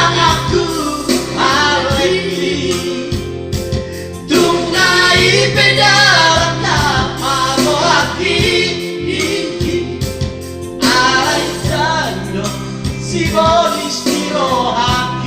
tanganku alih tunai pedalang nama aki alai dando si volis tiro haki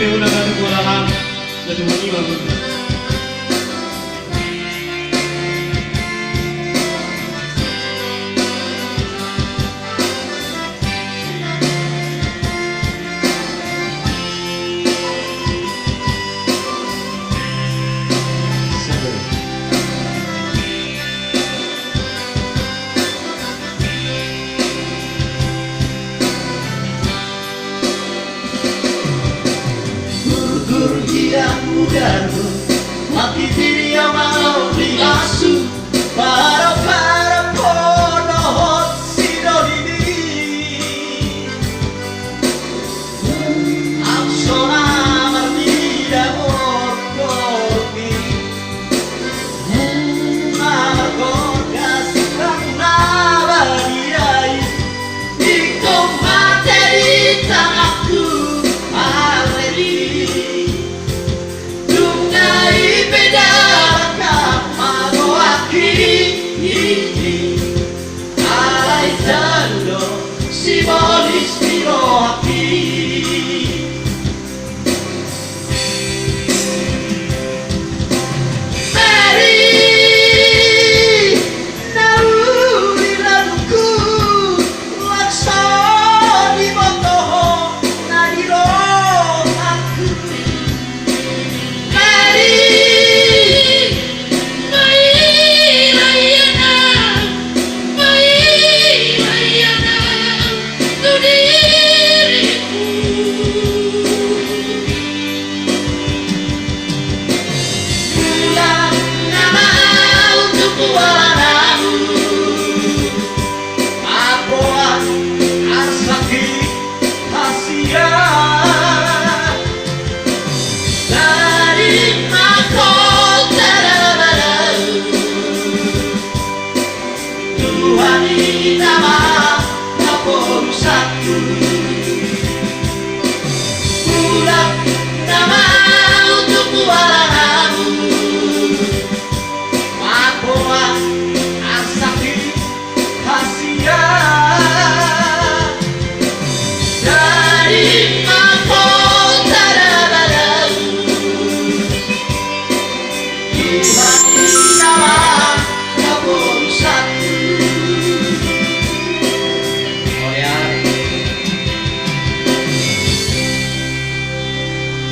Pero na ganun ko lang na dumangiwag ko. Makitiri ang mga obligasu para ponohon sinonimi ang sonamar tidak orkopi margogas ang nabaliay ikaw materi tanganku already si volis tiro haki Mary naruri laluku laksa di motoho nariro aku Mary Tuhan